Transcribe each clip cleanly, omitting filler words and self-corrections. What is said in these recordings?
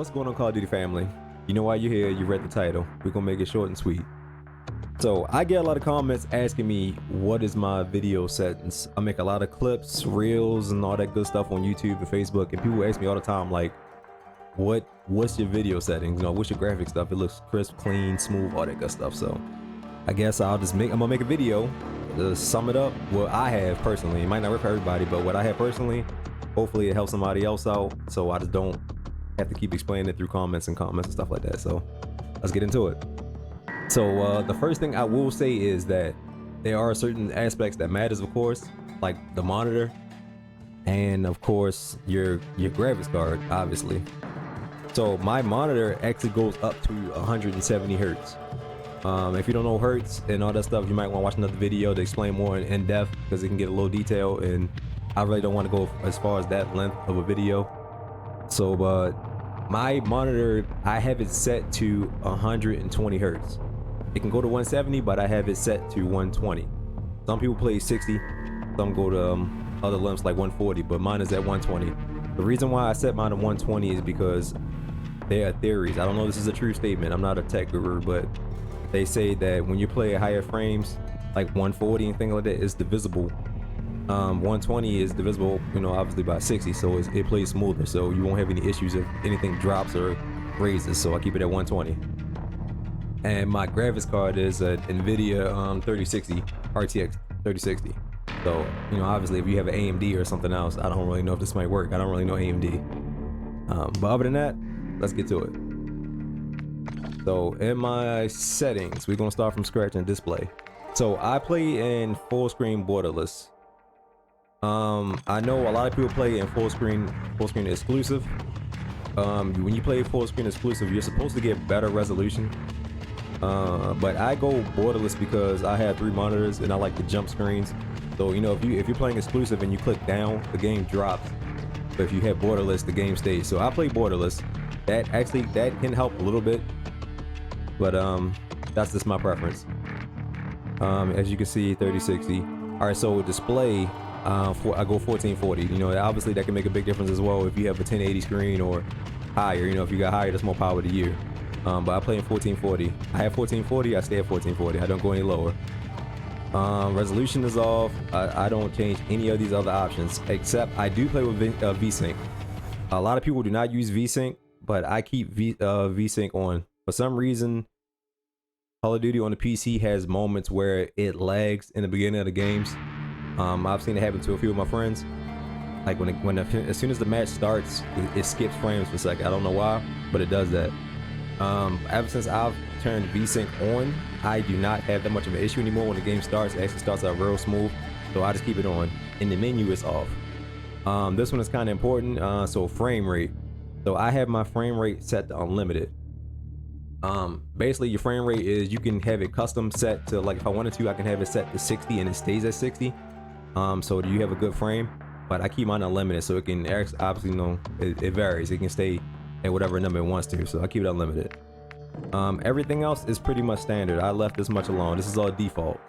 What's going on, Call of Duty family? You know why you're here, you read the title. We're gonna make it short and sweet. So I get a lot of comments asking me what is my video settings. I make a lot of clips, reels, and all that good stuff on YouTube and Facebook, and people ask me all the time, like, what's your video settings? You know, what's your graphic stuff? It looks crisp, clean, smooth, all that good stuff. So I guess I'm gonna make a video to sum it up what I have personally. It might not work for everybody, but what I have personally, hopefully it helps somebody else out, so I just don't have to keep explaining it through comments and stuff like that. So let's get into it. So the first thing I will say is that there are certain aspects that matters, of course, like the monitor and of course your graphics card, obviously. So my monitor actually goes up to 170 hertz. If you don't know hertz and all that stuff, you might want to watch another video to explain more in depth, because it can get a little detailed, and I really don't want to go as far as that length of a video. So my monitor, I have it set to 120 hertz. It can go to 170, but I have it set to 120. Some people play 60, some go to other lengths like 140, but mine is at 120. The reason why I set mine at 120 is because there are theories. I don't know if this is a true statement. I'm not a tech guru, but they say that when you play at higher frames, like 140 and things like that, it's divisible. 120 is divisible, you know, obviously by 60, so it plays smoother, so you won't have any issues if anything drops or raises. So I keep it at 120. And my graphics card is a NVIDIA 3060 RTX 3060. So, you know, obviously if you have an AMD or something else, I don't really know if this might work. I don't really know AMD. But other than that, let's get to it. So in my settings, we're gonna start from scratch in display. So I play in full screen borderless. I know a lot of people play in full screen exclusive. When you play full screen exclusive, you're supposed to get better resolution. But I go borderless because I have 3 monitors and I like the jump screens. So, you know, if you're playing exclusive and you click down, the game drops. But if you have borderless, the game stays. So I play borderless. That can help a little bit, but that's just my preference. As you can see, 3060. All right, so display, I go 1440. You know, obviously that can make a big difference as well if you have a 1080 screen or higher. You know, if you got higher, that's more power to you. But I play in 1440. I have 1440. I stay at 1440. I don't go any lower. Resolution is off. I don't change any of these other options, except I do play with VSync. A lot of people do not use VSync, but I keep VSync on. For some reason, Call of Duty on the PC has moments where it lags in the beginning of the games. I've seen it happen to a few of my friends. Like as soon as the match starts, it skips frames for a second. I don't know why, but it does that. Ever since I've turned VSync on, I do not have that much of an issue anymore. When the game starts, it actually starts out real smooth, so I just keep it on. In the menu, it's off. This one is kind of important. So frame rate. So I have my frame rate set to unlimited. Basically your frame rate is, you can have it custom set to, like, if I wanted to, I can have it set to 60 and it stays at 60. So you have a good frame, but I keep mine unlimited, so it can obviously, you know, it varies. It can stay at whatever number it wants to, so I keep it unlimited. Everything else is pretty much standard. I left this much alone. This is all default.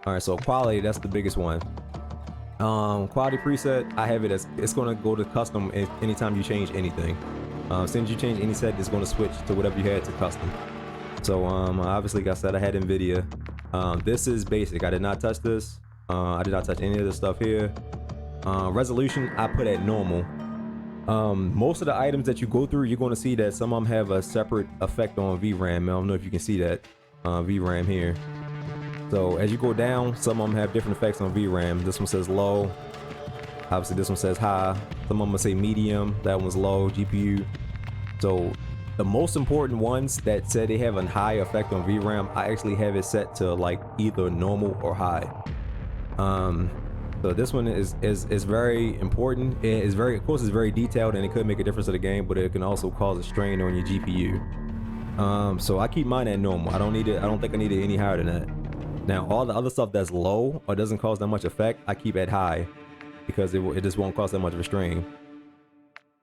All right, so quality, that's the biggest one. Quality preset, I have it as, it's going to go to custom anytime you change anything. As soon as you change any set, it's going to switch to whatever you had to custom. So obviously, like I said, I had NVIDIA. This is basic. I did not touch this. I did not touch any of this stuff here. Resolution, I put at normal. Most of the items that you go through, you're going to see that some of them have a separate effect on VRAM. I don't know if you can see that VRAM here. So as you go down, some of them have different effects on VRAM. This one says low. Obviously this one says high. Some of them will say medium. That one's low. GPU. So the most important ones that say they have a high effect on VRAM, I actually have it set to like either normal or high. So this one is very important. It is very, of course, it's very detailed, and it could make a difference to the game, but it can also cause a strain on your GPU. So I keep mine at normal. I don't need it. I don't think I need it any higher than that. Now all the other stuff that's low or doesn't cause that much effect, I keep at high, because it just won't cause that much of a strain.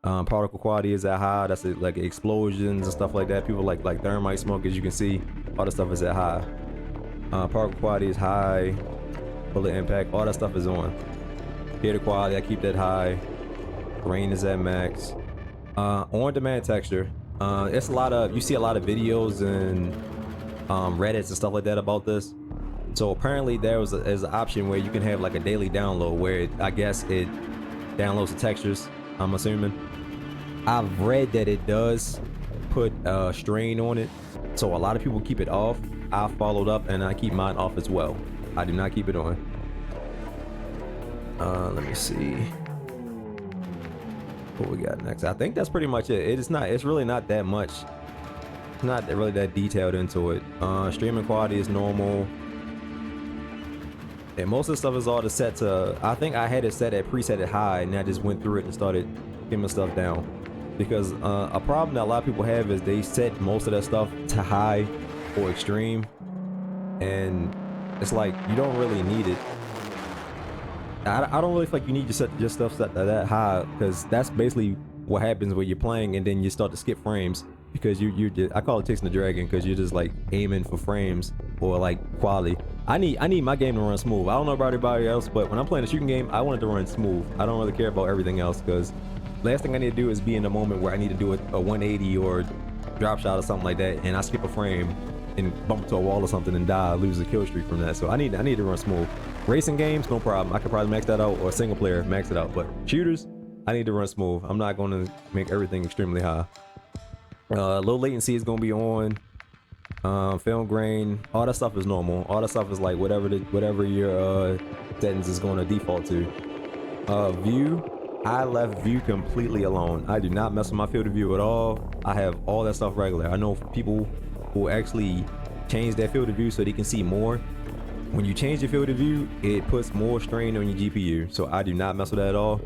Particle quality is at high. That's like explosions and stuff like that. People like thermite smoke, as you can see. All the stuff is at high. Particle quality is high. Bullet impact, all that stuff is on. Theater quality, I keep that high. Grain is at max. On-demand texture. It's a lot of, you see a lot of videos and Reddits and stuff like that about this. So apparently there's an option where you can have like a daily download where I guess it downloads the textures, I'm assuming. I've read that it does put strain on it, so a lot of people keep it off. I followed up and I keep mine off as well. I do not keep it on. Let me see what we got next. I think that's pretty much it. It's really not that much. It's not really that detailed into it. Streaming quality is normal. And most of the stuff is all set to, I think I had it set at preset at high, and I just went through it and started skimming stuff down. Because a problem that a lot of people have is they set most of that stuff to high or extreme, and it's like you don't really need it. I don't really feel like you need to set your stuff set to that high, because that's basically what happens when you're playing and then you start to skip frames, because you're just, I call it chasing the dragon, because you're just like aiming for frames or like quality. I need my game to run smooth. I don't know about everybody else, but when I'm playing a shooting game, I want it to run smooth. I don't really care about everything else, because last thing I need to do is be in a moment where I need to do a 180 or drop shot or something like that, and I skip a frame and bump into a wall or something and die, lose a kill streak from that. So I need to run smooth. Racing games, no problem. I could probably max that out, or single player, max it out. But shooters, I need to run smooth. I'm not going to make everything extremely high. Low latency is going to be on. Film grain, all that stuff is normal. All that stuff is like whatever your settings is going to default to. View, I left view completely alone. I do not mess with my field of view at all. I have all that stuff regular. I know people who actually change their field of view so they can see more. When you change your field of view, it puts more strain on your GPU. So I do not mess with that at all.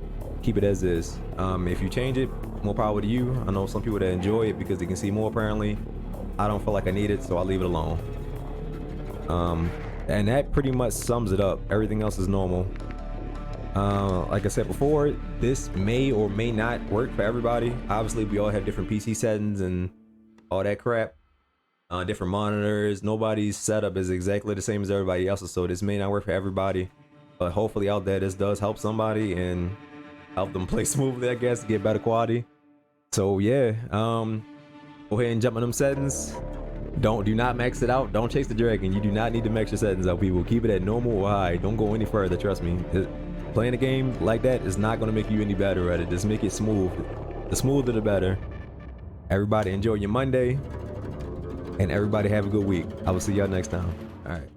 Keep it as is. If you change it, more power to you. I know some people that enjoy it because they can see more apparently. I don't feel like I need it, so I'll leave it alone. And that pretty much sums it up. Everything else is normal. Like I said before, this may or may not work for everybody. Obviously, we all have different PC settings and all that crap. Different monitors. Nobody's setup is exactly the same as everybody else's, so this may not work for everybody. But hopefully out there, this does help somebody and help them play smoothly, I guess, get better quality. So yeah, go ahead and jump in them settings. Do not max it out. Don't chase the dragon. You do not need to max your settings out, people. Keep it at normal or high. Don't go any further, trust me. Playing a game like that is not going to make you any better at it. Just make it smooth. The smoother the better. Everybody enjoy your Monday, and everybody have a good week. I will see y'all next time. All right.